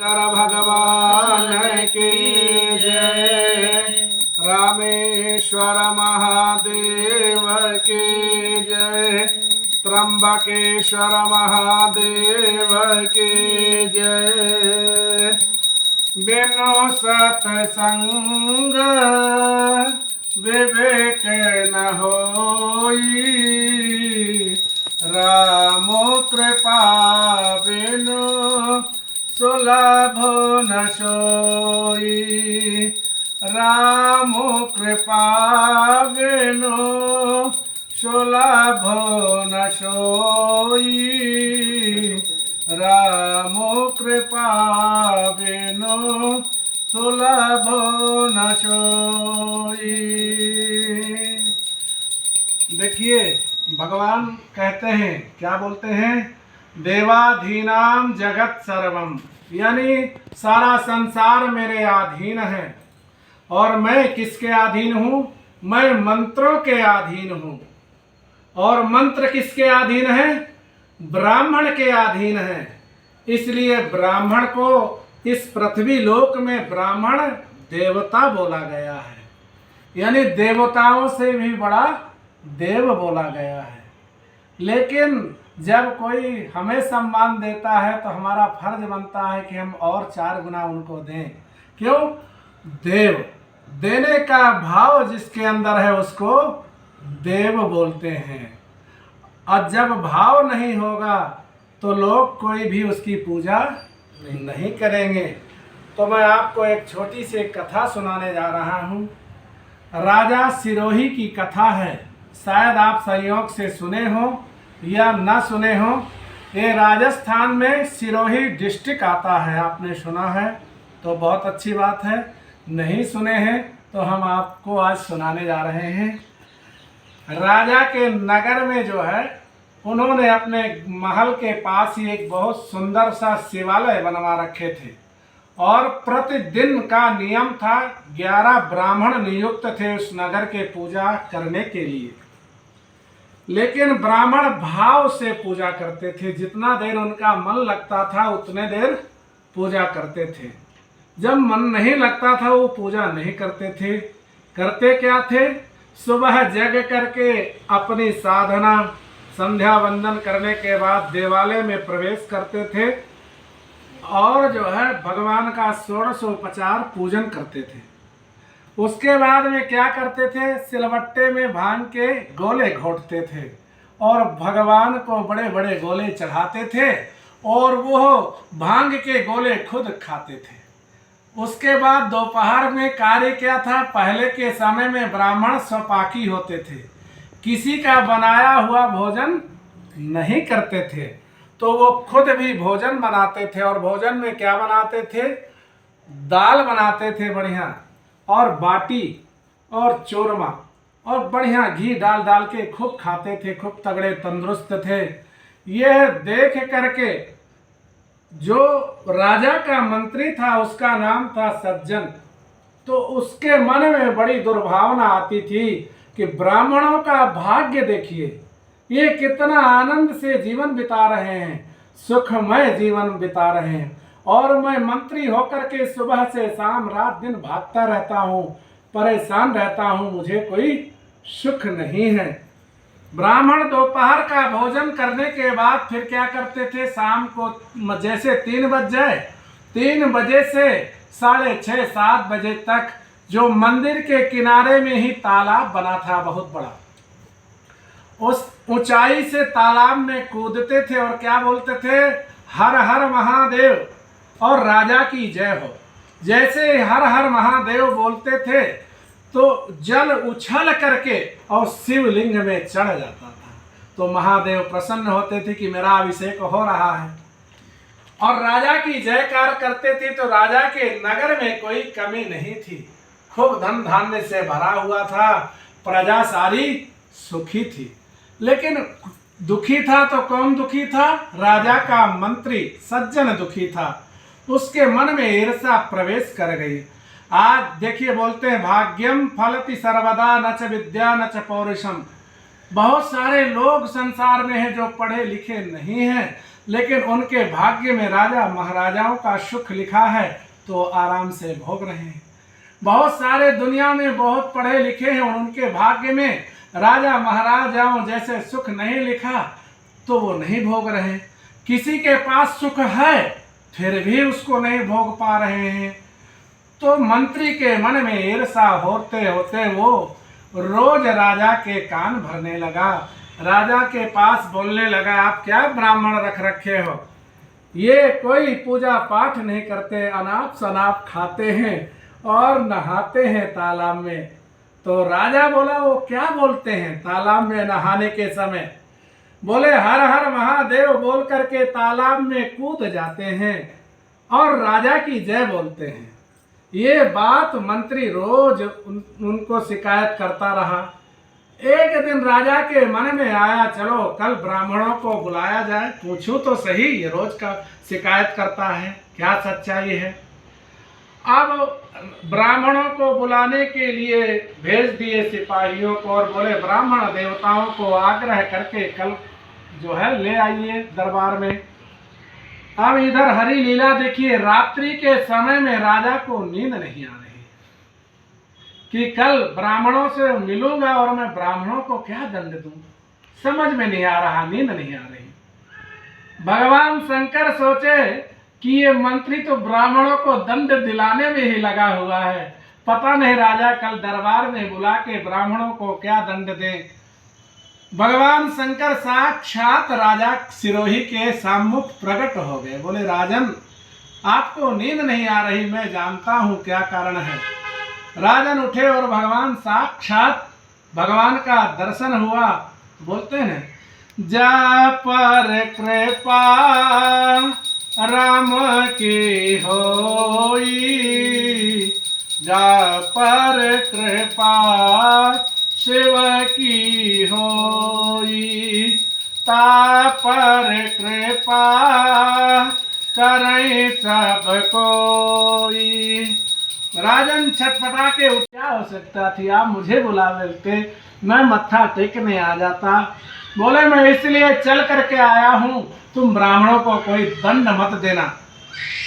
शंकर भगवान की जय। रामेश्वर महादेव की जय। त्र्यंबकेश्वर महादेव की जय। बिनु सत्संग विवेक न होई, रामो कृपा बिनु सुलभ न सोई। रामो कृपा बिनु सुलभ न सोई। रामो कृपा बिनु सुलभ न सोई। देखिए भगवान कहते हैं, क्या बोलते हैं, देवाधीनाम जगत सर्वम, यानी सारा संसार मेरे अधीन है। और मैं किसके अधीन हूँ? मैं मंत्रों के अधीन हूँ। और मंत्र किसके अधीन है? ब्राह्मण के अधीन है। इसलिए ब्राह्मण को इस पृथ्वी लोक में ब्राह्मण देवता बोला गया है, यानी देवताओं से भी बड़ा देव बोला गया है। लेकिन जब कोई हमें सम्मान देता है तो हमारा फर्ज बनता है कि हम और 4 गुना उनको दें। क्यों? देव, देने का भाव जिसके अंदर है उसको देव बोलते हैं। और जब भाव नहीं होगा तो लोग कोई भी उसकी पूजा नहीं करेंगे। तो मैं आपको एक छोटी सी कथा सुनाने जा रहा हूँ। राजा सिरोही की कथा है, शायद आप संयोग से सुने हो या न सुने हो। ये राजस्थान में सिरोही डिस्ट्रिक्ट आता है, आपने सुना है तो बहुत अच्छी बात है, नहीं सुने हैं तो हम आपको आज सुनाने जा रहे हैं। राजा के नगर में जो है, उन्होंने अपने महल के पास ही एक बहुत सुंदर सा शिवालय बनवा रखे थे। और प्रतिदिन का नियम था, 11 ब्राह्मण नियुक्त थे उस नगर के पूजा करने के लिए। लेकिन ब्राह्मण भाव से पूजा करते थे, जितना देर उनका मन लगता था उतने देर पूजा करते थे। जब मन नहीं लगता था वो पूजा नहीं करते थे। करते क्या थे? सुबह जग करके अपनी साधना संध्या वंदन करने के बाद देवालय में प्रवेश करते थे और जो है भगवान का षोडशोपचार पूजन करते थे। उसके बाद में क्या करते थे? सिलबट्टे में भांग के गोले घोटते थे और भगवान को बड़े बड़े गोले चढ़ाते थे और वो भांग के गोले खुद खाते थे। उसके बाद दोपहर में कार्य क्या था? पहले के समय में ब्राह्मण स्वपाकी होते थे, किसी का बनाया हुआ भोजन नहीं करते थे, तो वो खुद भी भोजन बनाते थे। और भोजन में क्या बनाते थे? दाल बनाते थे बढ़िया, और बाटी और चूरमा, और बढ़िया घी डाल डाल के खूब खाते थे, खूब तगड़े तंदुरुस्त थे। यह देख करके जो राजा का मंत्री था उसका नाम था सज्जन, तो उसके मन में बड़ी दुर्भावना आती थी कि ब्राह्मणों का भाग्य देखिए, ये कितना आनंद से जीवन बिता रहे हैं, सुखमय जीवन बिता रहे हैं, और मैं मंत्री होकर के सुबह से शाम रात दिन भागता रहता हूँ, परेशान रहता हूँ, मुझे कोई सुख नहीं है। ब्राह्मण दोपहर का भोजन करने के बाद फिर क्या करते थे? शाम को जैसे 3 बज जाए, 3 बजे से 6:30 7 बजे तक जो मंदिर के किनारे में ही तालाब बना था बहुत बड़ा, उस ऊंचाई से तालाब में कूदते थे और क्या बोलते थे? हर हर महादेव और राजा की जय हो। जैसे हर हर महादेव बोलते थे तो जल उछल करके और शिवलिंग में चढ़ जाता था। तो महादेव प्रसन्न होते थे कि मेरा अभिषेक हो रहा है, और राजा की जयकार करते थे। तो राजा के नगर में कोई कमी नहीं थी, खूब धन धान्य से भरा हुआ था, प्रजा सारी सुखी थी। लेकिन दुखी था तो कौन दुखी था? राजा का मंत्री सज्जन दुखी था। उसके मन में ईर्ष्या प्रवेश कर गई। आज देखिए, बोलते हैं भाग्यम फलति सर्वदा न च विद्या न च पौरुषम। बहुत सारे लोग संसार में हैं जो पढ़े लिखे नहीं हैं, लेकिन उनके भाग्य में राजा महाराजाओं का सुख लिखा है तो आराम से भोग रहे हैं। बहुत सारे दुनिया में बहुत पढ़े लिखे हैं और उनके भाग्य में राजा महाराजाओं जैसे सुख नहीं लिखा तो वो नहीं भोग रहे हैं। किसी के पास सुख है फिर भी उसको नहीं भोग पा रहे हैं। तो मंत्री के मन में ईर्ष्या होते होते वो रोज राजा के कान भरने लगा। राजा के पास बोलने लगा, आप क्या ब्राह्मण रख रखे हो, ये कोई पूजा पाठ नहीं करते, अनाप शनाप खाते हैं और नहाते हैं तालाब में। तो राजा बोला, वो क्या बोलते हैं तालाब में नहाने के समय? बोले, हर हर महादेव बोल करके तालाब में कूद जाते हैं और राजा की जय बोलते हैं। ये बात मंत्री रोज उनको शिकायत करता रहा। एक दिन राजा के मन में आया, चलो कल ब्राह्मणों को बुलाया जाए, पूछूं तो सही ये रोज का शिकायत करता है, क्या सच्चाई है। अब ब्राह्मणों को बुलाने के लिए भेज दिए सिपाहियों को और बोले, ब्राह्मण देवताओं को आग्रह करके कल जो है ले आइए दरबार में। अब इधर हरी लीला देखिए, रात्रि के समय में राजा को नींद नहीं आ रही कि कल ब्राह्मणों से मिलूंगा और मैं ब्राह्मणों को क्या दंड दूं, समझ में नहीं आ रहा, नींद नहीं आ रही। भगवान शंकर सोचे कि ये मंत्री तो ब्राह्मणों को दंड दिलाने में ही लगा हुआ है, पता नहीं राजा कल दरबार में बुला के ब्राह्मणों को क्या दंड दे। भगवान शंकर साक्षात राजा सिरोही के सम्मुख प्रकट हो गए। बोले, राजन आपको नींद नहीं आ रही, मैं जानता हूं क्या कारण है। राजन उठे और भगवान साक्षात भगवान का दर्शन हुआ। बोलते हैं, जा पर कृपा राम की होई, जा पर कृपा शिव की होई, ता पर कृपा करे सब कोई। राजन छटपटा के उठ, क्या हो सकता थी, आप मुझे बुला लेते, मैं मत्था टेकने आ जाता। बोले, मैं इसलिए चल करके आया हूं, तुम ब्राह्मणों को कोई दंड मत देना।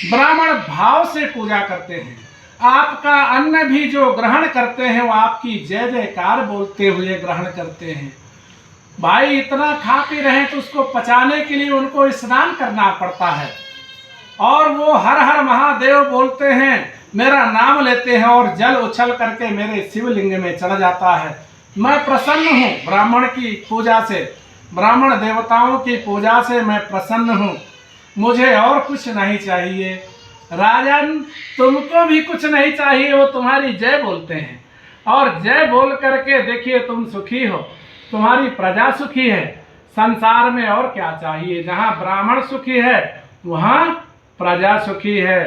ब्राह्मण भाव से पूजा करते हैं, आपका अन्न भी जो ग्रहण करते हैं वो आपकी जय जयकार बोलते हुए ग्रहण करते हैं। भाई इतना खा पी रहे हैं तो उसको पचाने के लिए उनको स्नान करना पड़ता है और वो हर हर महादेव बोलते हैं, मेरा नाम लेते हैं और जल उछल करके मेरे शिवलिंग में चढ़ जाता है। मैं प्रसन्न हूँ ब्राह्मण की पूजा से, ब्राह्मण देवताओं की पूजा से मैं प्रसन्न हूँ, मुझे और कुछ नहीं चाहिए। राजन तुमको भी कुछ नहीं चाहिए, वो तुम्हारी जय बोलते हैं और जय बोल करके देखिए तुम सुखी हो, तुम्हारी प्रजा सुखी है, संसार में और क्या चाहिए। जहाँ ब्राह्मण सुखी है वहाँ प्रजा सुखी है।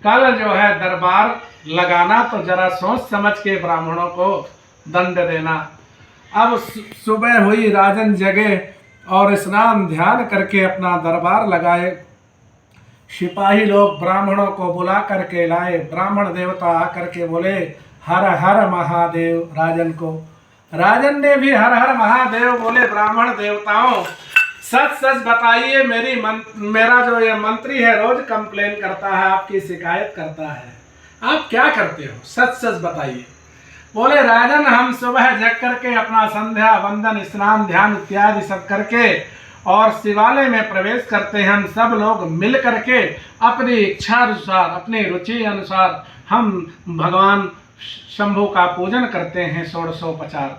कल जो है दरबार लगाना तो जरा सोच समझ के ब्राह्मणों को दंड देना। अब सुबह हुई, राजन जगे और स्नान ध्यान करके अपना दरबार लगाए। सिपाही लोग ब्राह्मणों को बुला करके लाए। ब्राह्मण देवता आकर के बोले, हर हर महादेव राजन को। राजन ने भी हर हर महादेव बोले। ब्राह्मण देवताओं, सच सच बताइए, मेरा जो ये मंत्री है रोज कंप्लेन करता है, आपकी शिकायत करता है, आप क्या करते हो, सच सच बताइए। बोले, राजन हम सुबह जग करके अपना संध्या वंदन स्नान ध्यान इत्यादि सब करके और शिवालय में प्रवेश करते हैं। हम सब लोग मिल करके अपनी इच्छा अनुसार, अपनी रुचि अनुसार हम भगवान शंभु का पूजन करते हैं, षोडशोपचार।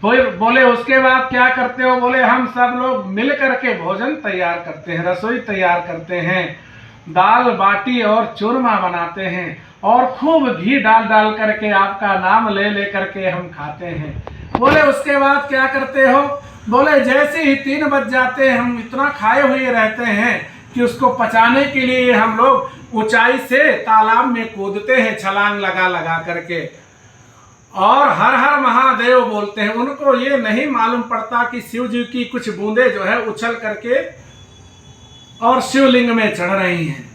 फिर बोले, उसके बाद क्या करते हो? बोले, हम सब लोग मिल करके भोजन तैयार करते हैं, रसोई तैयार करते हैं, दाल बाटी और चूरमा बनाते हैं और खूब घी डाल डाल करके आपका नाम ले ले करके हम खाते हैं। बोले, उसके बाद क्या करते हो? बोले, जैसे ही 3 बज जाते हैं हम इतना खाए हुए रहते हैं कि उसको पचाने के लिए हम लोग ऊंचाई से तालाब में कूदते हैं, छलांग लगा लगा करके और हर हर महादेव बोलते हैं। उनको ये नहीं मालूम पड़ता कि शिव जी की कुछ बूंदे जो है उछल करके और शिवलिंग में चढ़ रही हैं।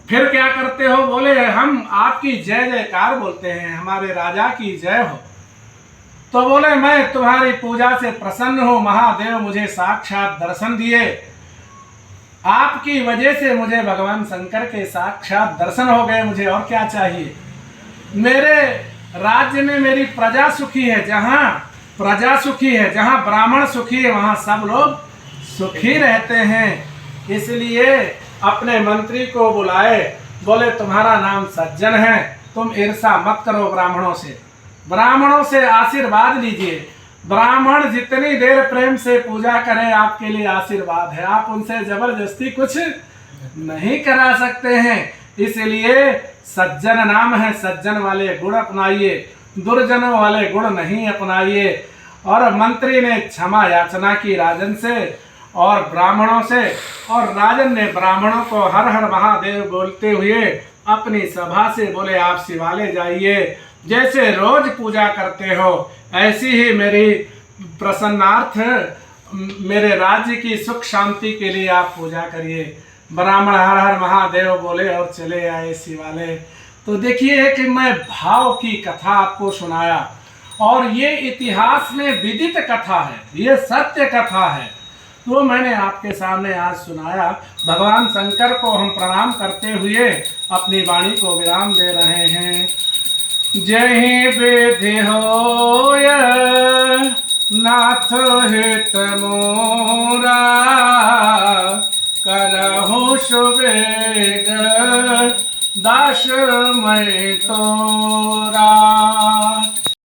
फिर क्या करते हो? बोले, हम आपकी जय जयकार बोलते हैं, हमारे राजा की जय हो। तो बोले, मैं तुम्हारी पूजा से प्रसन्न हूँ, महादेव मुझे साक्षात दर्शन दिए आपकी वजह से मुझे भगवान शंकर के साक्षात दर्शन हो गए, मुझे और क्या चाहिए। मेरे राज्य में मेरी प्रजा सुखी है, जहाँ प्रजा सुखी है, जहाँ ब्राह्मण सुखी है, वहाँ सब लोग सुखी रहते हैं। इसलिए अपने मंत्री को बुलाए, बोले तुम्हारा नाम सज्जन है, तुम ईर्षा मत करो ब्राह्मणों से आशीर्वाद लीजिए। ब्राह्मण जितनी देर प्रेम से पूजा करें आपके लिए आशीर्वाद है, आप उनसे जबरदस्ती कुछ नहीं करा सकते हैं। इसलिए सज्जन नाम है, सज्जन वाले गुण अपनाइए, दुर्जनों वाले गुण नहीं अपनाइए। और मंत्री ने क्षमा याचना की राजन से और ब्राह्मणों से, और राजन ने ब्राह्मणों को हर हर महादेव बोलते हुए अपनी सभा से बोले आप शिवालय जाइए, जैसे रोज पूजा करते हो ऐसी ही मेरी प्रसन्नार्थ मेरे राज्य की सुख शांति के लिए आप पूजा करिए। ब्राह्मण हर हर महादेव बोले और चले आए शिवालय। तो देखिए कि मैं भाव की कथा आपको सुनाया, और ये इतिहास में विदित कथा है, ये सत्य कथा है, तो मैंने आपके सामने आज सुनाया। भगवान शंकर को हम प्रणाम करते हुए अपनी वाणी को विराम दे रहे हैं। जय विधि होय नाथ हित मोरा, करहु सुवेग दास मैं तोरा।